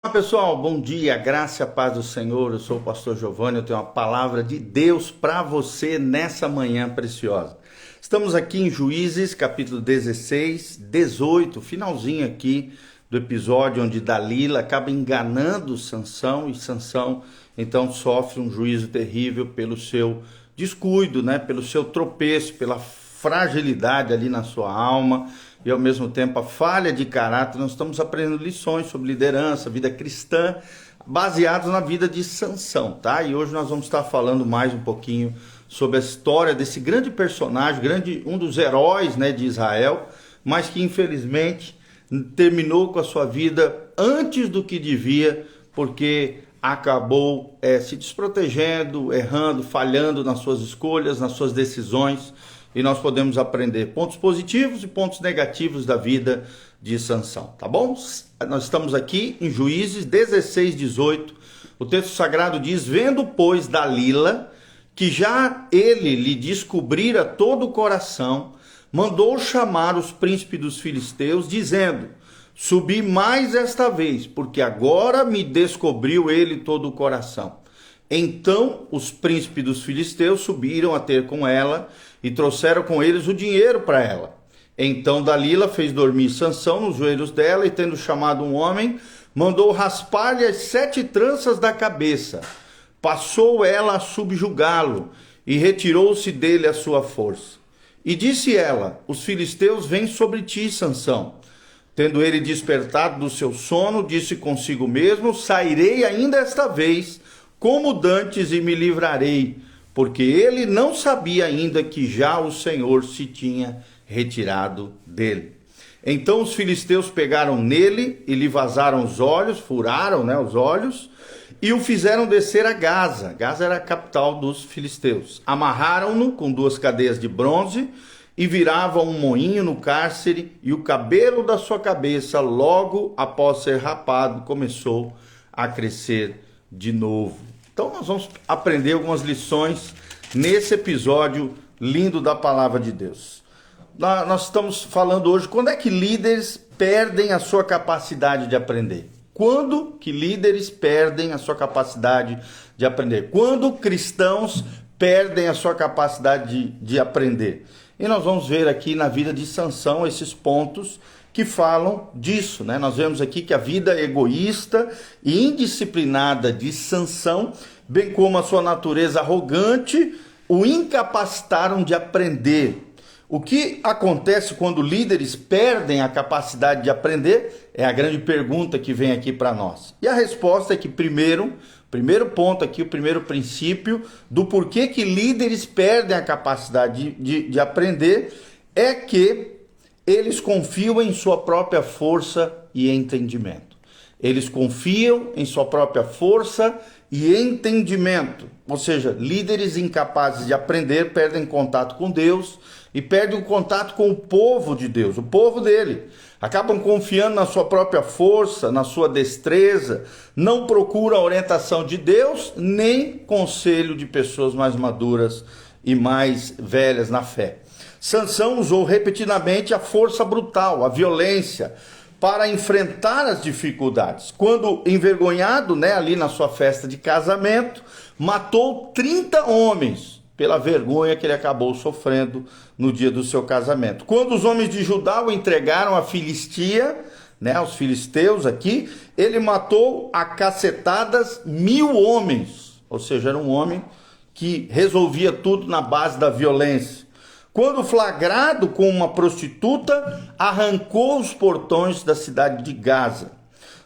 Olá pessoal, bom dia, graça e a paz do Senhor. Eu sou o pastor Giovanni, eu tenho uma palavra de Deus para você nessa manhã preciosa. Estamos aqui em Juízes, capítulo 16, 18, finalzinho aqui do episódio onde Dalila acaba enganando Sansão e Sansão então sofre um juízo terrível pelo seu descuido, pelo seu tropeço, pela fragilidade ali na sua alma e ao mesmo tempo a falha de caráter. Nós estamos aprendendo lições sobre liderança, vida cristã, baseados na vida de Sansão, tá? E hoje nós vamos estar falando mais um pouquinho sobre a história desse grande personagem, um dos heróis, de Israel, mas que infelizmente terminou com a sua vida antes do que devia, porque acabou se desprotegendo, errando, falhando nas suas escolhas, nas suas decisões. E nós podemos aprender pontos positivos e pontos negativos da vida de Sansão, tá bom? Nós estamos aqui em Juízes 16, 18. O texto sagrado diz: vendo, pois, Dalila, que já ele lhe descobrira todo o coração, mandou chamar os príncipes dos filisteus, dizendo: subi mais esta vez, porque agora me descobriu ele todo o coração. Então os príncipes dos filisteus subiram a ter com ela e trouxeram com eles o dinheiro para ela. Então Dalila fez dormir Sansão nos joelhos dela e, tendo chamado um homem, mandou raspar-lhe as 7 tranças da cabeça. Passou ela a subjugá-lo e retirou-se dele a sua força. E disse ela: os filisteus vêm sobre ti, Sansão. Tendo ele despertado do seu sono, disse consigo mesmo: sairei ainda esta vez, como dantes, e me livrarei, porque ele não sabia ainda que já o Senhor se tinha retirado dele. Então os filisteus pegaram nele e lhe vazaram os olhos, furaram os olhos, e o fizeram descer a Gaza. Gaza era a capital dos filisteus. Amarraram-no com 2 cadeias de bronze e viravam um moinho no cárcere, e o cabelo da sua cabeça, logo após ser rapado, começou a crescer de novo. Então nós vamos aprender algumas lições nesse episódio lindo da palavra de Deus. Nós estamos falando hoje quando é que líderes perdem a sua capacidade de aprender. Quando que líderes perdem a sua capacidade de aprender? Quando cristãos perdem a sua capacidade de aprender? E nós vamos ver aqui na vida de Sansão esses pontos que falam disso, Nós vemos aqui que a vida egoísta e indisciplinada de Sansão, bem como a sua natureza arrogante, o incapacitaram de aprender. O que acontece quando líderes perdem a capacidade de aprender é a grande pergunta que vem aqui para nós. E a resposta é que primeiro ponto aqui, o primeiro princípio do porquê que líderes perdem a capacidade de aprender é que eles confiam em sua própria força e entendimento. Eles confiam em sua própria força e entendimento. Ou seja, líderes incapazes de aprender perdem contato com Deus e perdem o contato com o povo de Deus, o povo dele. Acabam confiando na sua própria força, na sua destreza, não procuram a orientação de Deus, nem conselho de pessoas mais maduras e mais velhas na fé. Sansão usou repetidamente a força brutal, a violência, para enfrentar as dificuldades. Quando envergonhado, ali na sua festa de casamento, matou 30 homens pela vergonha que ele acabou sofrendo no dia do seu casamento. Quando os homens de Judá o entregaram à Filistia, os filisteus aqui, ele matou a cacetadas 1000 homens. Ou seja, era um homem que resolvia tudo na base da violência. Quando flagrado com uma prostituta, arrancou os portões da cidade de Gaza.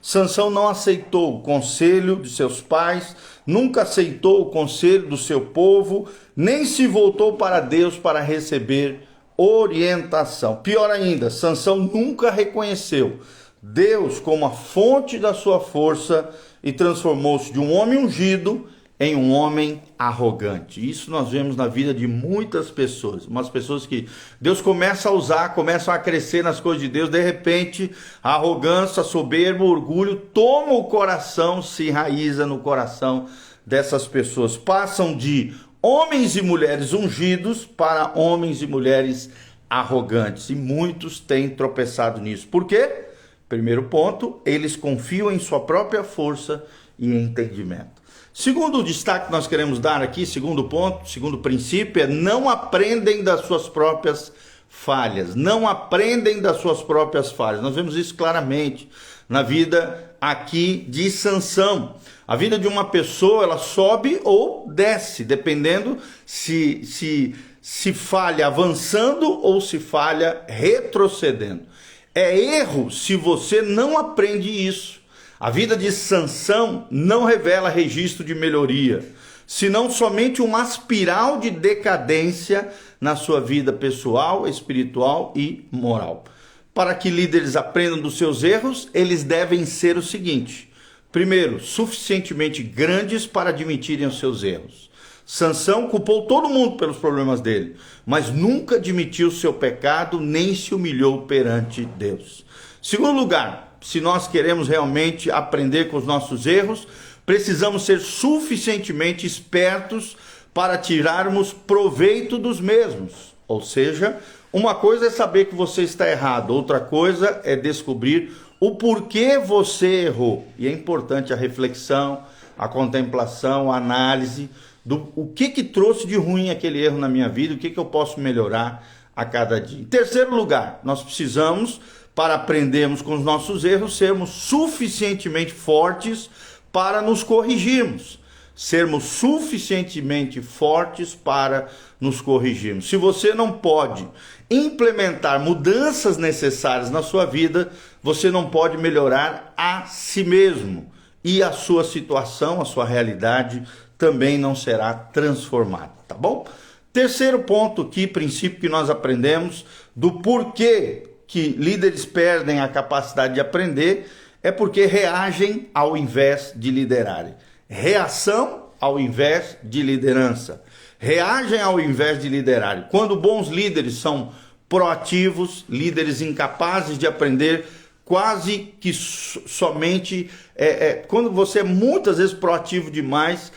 Sansão não aceitou o conselho de seus pais, nunca aceitou o conselho do seu povo, nem se voltou para Deus para receber orientação. Pior ainda, Sansão nunca reconheceu Deus como a fonte da sua força e transformou-se de um homem ungido em um homem arrogante. Isso nós vemos na vida de muitas pessoas. Umas pessoas que Deus começa a usar, começam a crescer nas coisas de Deus. De repente, a arrogância, a soberba, o orgulho toma o coração, se enraiza no coração dessas pessoas. Passam de homens e mulheres ungidos para homens e mulheres arrogantes. E muitos têm tropeçado nisso. Por quê? Primeiro ponto, eles confiam em sua própria força e entendimento. Segundo destaque que nós queremos dar aqui, segundo ponto, segundo princípio, é não aprendem das suas próprias falhas. Não aprendem das suas próprias falhas. Nós vemos isso claramente na vida aqui de Sansão. A vida de uma pessoa, ela sobe ou desce, dependendo se falha avançando ou se falha retrocedendo. É erro se você não aprende isso. A vida de Sansão não revela registro de melhoria, senão somente uma espiral de decadência na sua vida pessoal, espiritual e moral. Para que líderes aprendam dos seus erros, eles devem ser o seguinte: primeiro, suficientemente grandes para admitirem os seus erros. Sansão culpou todo mundo pelos problemas dele, mas nunca admitiu o seu pecado, nem se humilhou perante Deus. Segundo lugar, se nós queremos realmente aprender com os nossos erros, precisamos ser suficientemente espertos para tirarmos proveito dos mesmos. Ou seja, uma coisa é saber que você está errado, outra coisa é descobrir o porquê você errou. E é importante a reflexão, a contemplação, a análise do o que trouxe de ruim aquele erro na minha vida, o que eu posso melhorar a cada dia. Em terceiro lugar, nós precisamos, para aprendermos com os nossos erros, sermos suficientemente fortes para nos corrigirmos. Sermos suficientemente fortes para nos corrigirmos. Se você não pode implementar mudanças necessárias na sua vida, você não pode melhorar a si mesmo. E a sua situação, a sua realidade também não será transformada, tá bom? Terceiro ponto aqui, princípio que nós aprendemos do porquê que líderes perdem a capacidade de aprender, é porque reagem ao invés de liderarem. Reação ao invés de liderança. Reagem ao invés de liderarem. Quando bons líderes são proativos, líderes incapazes de aprender, quase que somente... quando você é muitas vezes proativo demais,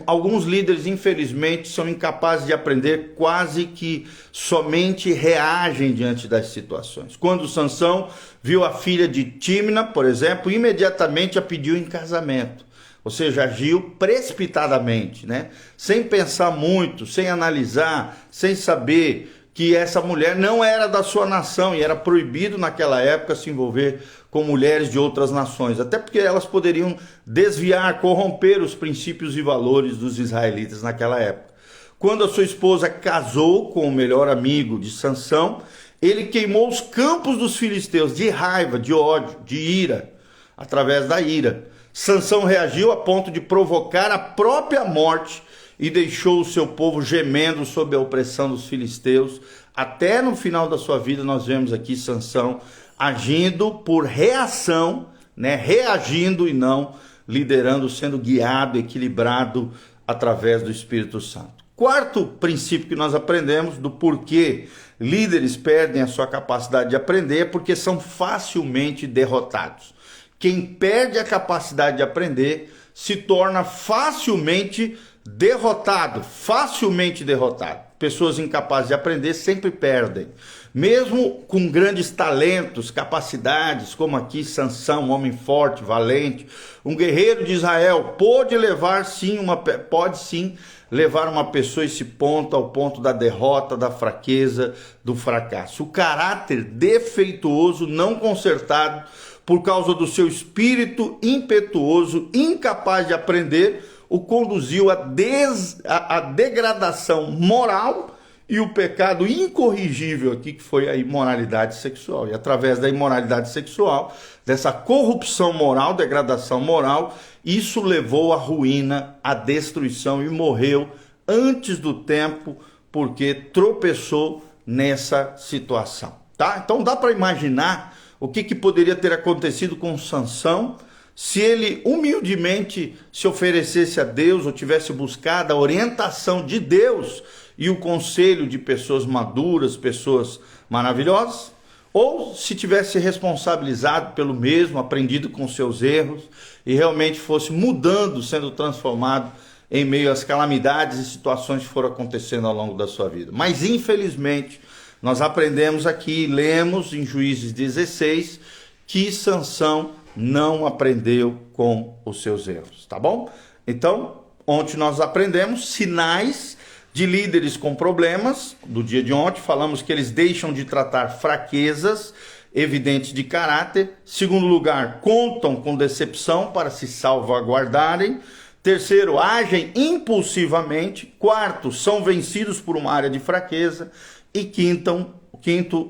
alguns líderes, infelizmente, são incapazes de aprender, quase que somente reagem diante das situações. Quando Sansão viu a filha de Tímina, por exemplo, imediatamente a pediu em casamento. Ou seja, agiu precipitadamente, né? Sem pensar muito, sem analisar, sem saber que essa mulher não era da sua nação e era proibido naquela época se envolver com mulheres de outras nações, até porque elas poderiam desviar, corromper os princípios e valores dos israelitas naquela época. Quando a sua esposa casou com o melhor amigo de Sansão, ele queimou os campos dos filisteus de raiva, de ódio, de ira, através da ira. Sansão reagiu a ponto de provocar a própria morte e deixou o seu povo gemendo sob a opressão dos filisteus. Até no final da sua vida nós vemos aqui Sansão agindo por reação, né? Reagindo e não liderando, sendo guiado, equilibrado através do Espírito Santo. Quarto princípio que nós aprendemos do porquê líderes perdem a sua capacidade de aprender é porque são facilmente derrotados. Quem perde a capacidade de aprender se torna facilmente derrotado, Pessoas incapazes de aprender sempre perdem. Mesmo com grandes talentos, capacidades, como aqui Sansão, um homem forte, valente, um guerreiro de Israel, pode sim levar uma pessoa a esse ponto, ao ponto da derrota, da fraqueza, do fracasso. O caráter defeituoso, não consertado, por causa do seu espírito impetuoso, incapaz de aprender, o conduziu à degradação moral e o pecado incorrigível aqui, que foi a imoralidade sexual. E através da imoralidade sexual, dessa corrupção moral, degradação moral, isso levou à ruína, à destruição e morreu antes do tempo, porque tropeçou nessa situação, tá? Então dá para imaginar o que poderia ter acontecido com Sansão se ele humildemente se oferecesse a Deus ou tivesse buscado a orientação de Deus e o conselho de pessoas maduras, pessoas maravilhosas, ou se tivesse responsabilizado pelo mesmo, aprendido com seus erros e realmente fosse mudando, sendo transformado em meio às calamidades e situações que foram acontecendo ao longo da sua vida. Mas infelizmente nós aprendemos aqui, lemos em Juízes 16, que Sansão não aprendeu com os seus erros, tá bom? Então, ontem nós aprendemos sinais de líderes com problemas. Do dia de ontem falamos que eles deixam de tratar fraquezas evidentes de caráter. Segundo lugar, contam com decepção para se salvaguardarem. Terceiro, agem impulsivamente. Quarto, são vencidos por uma área de fraqueza. E quinto,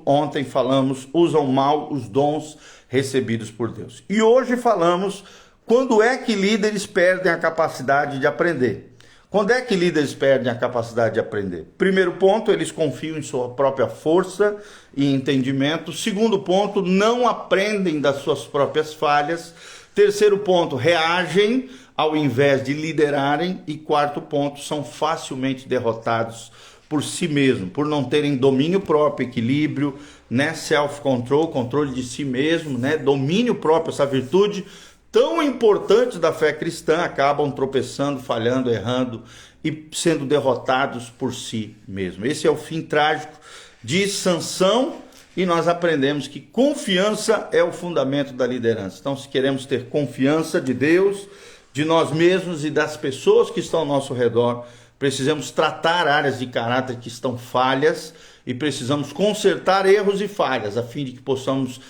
ontem falamos, usam mal os dons recebidos por Deus. E hoje falamos quando é que líderes perdem a capacidade de aprender. Quando é que líderes perdem a capacidade de aprender? Primeiro ponto, eles confiam em sua própria força e entendimento. Segundo ponto, não aprendem das suas próprias falhas. Terceiro ponto, reagem ao invés de liderarem. E quarto ponto, são facilmente derrotados por si mesmo, por não terem domínio próprio, equilíbrio, né? Self-control, controle de si mesmo, né? Domínio próprio, essa virtude tão importante da fé cristã, acabam tropeçando, falhando, errando e sendo derrotados por si mesmo. Esse é o fim trágico de Sansão, e nós aprendemos que confiança é o fundamento da liderança. Então, se queremos ter confiança de Deus, de nós mesmos e das pessoas que estão ao nosso redor, precisamos tratar áreas de caráter que estão falhas e precisamos consertar erros e falhas, a fim de que possamos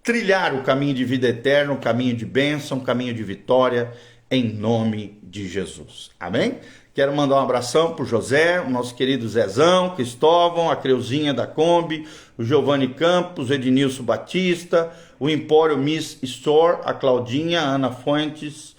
trilhar o caminho de vida eterna, o caminho de bênção, o caminho de vitória, em nome de Jesus. Amém? Quero mandar um abração para o José, o nosso querido Zezão, Cristóvão, a Creuzinha da Kombi, o Giovanni Campos, o Ednilson Batista, o Empório Miss Store, a Claudinha, a Ana Fuentes,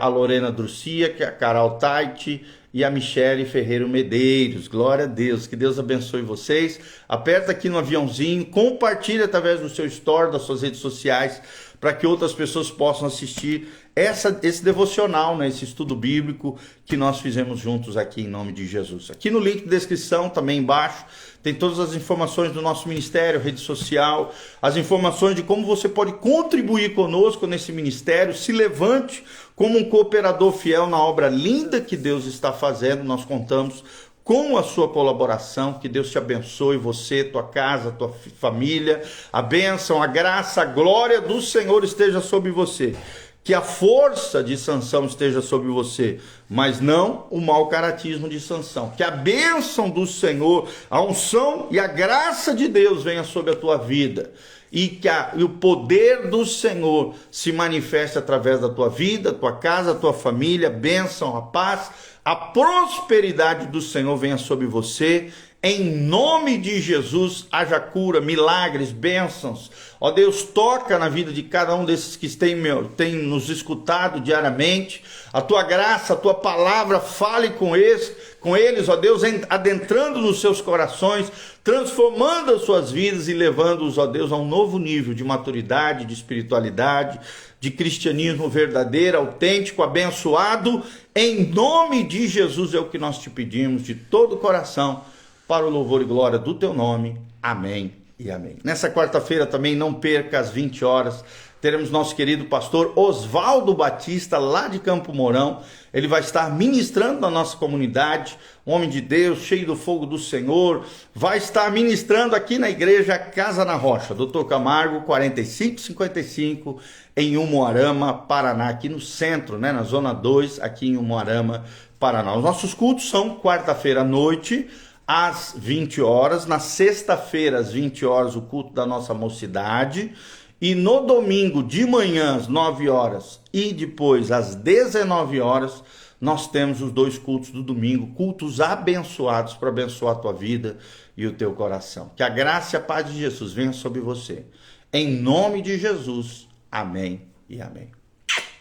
a Lorena Drucia, que é a Carol Taiti, e a Michele Ferreiro Medeiros. Glória a Deus, que Deus abençoe vocês. Aperta aqui no aviãozinho, compartilha através do seu store, das suas redes sociais, para que outras pessoas possam assistir esse devocional, né, esse estudo bíblico que nós fizemos juntos aqui em nome de Jesus. Aqui no link de descrição, também embaixo, tem todas as informações do nosso ministério, rede social, as informações de como você pode contribuir conosco nesse ministério. Se levante como um cooperador fiel na obra linda que Deus está fazendo. Nós contamos com a sua colaboração. Que Deus te abençoe, você, tua casa, tua família. A bênção, a graça, a glória do Senhor esteja sobre você. Que a força de Sansão esteja sobre você, mas não o mau caratismo de Sansão. Que a bênção do Senhor, a unção e a graça de Deus venha sobre a tua vida. E que o poder do Senhor se manifeste através da tua vida, tua casa, tua família. Bênção, a paz, a prosperidade do Senhor venha sobre você. Em nome de Jesus, haja cura, milagres, bênçãos. Ó Deus, toca na vida de cada um desses que tem nos escutado diariamente. A tua graça, a tua palavra, fale com eles, ó Deus, adentrando nos seus corações, transformando as suas vidas e levando-os, ó Deus, a um novo nível de maturidade, de espiritualidade, de cristianismo verdadeiro, autêntico, abençoado. Em nome de Jesus é o que nós te pedimos de todo o coração, para o louvor e glória do teu nome. Amém e amém. Nessa quarta-feira também, não perca, às 20 horas, teremos nosso querido pastor Oswaldo Batista, lá de Campo Mourão. Ele vai estar ministrando na nossa comunidade, um homem de Deus, cheio do fogo do Senhor. Vai estar ministrando aqui na igreja Casa na Rocha, Dr. Camargo, 4555, em Umuarama, Paraná, aqui no centro, né, na zona 2, aqui em Umuarama, Paraná. Os nossos cultos são quarta-feira à noite, às 20 horas, na sexta-feira, às 20 horas, o culto da nossa mocidade, e no domingo de manhã, às 9 horas, e depois às 19 horas, nós temos os dois cultos do domingo, cultos abençoados para abençoar a tua vida e o teu coração. Que a graça e a paz de Jesus venham sobre você. Em nome de Jesus, amém e amém.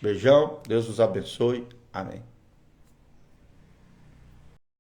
Beijão, Deus os abençoe, amém.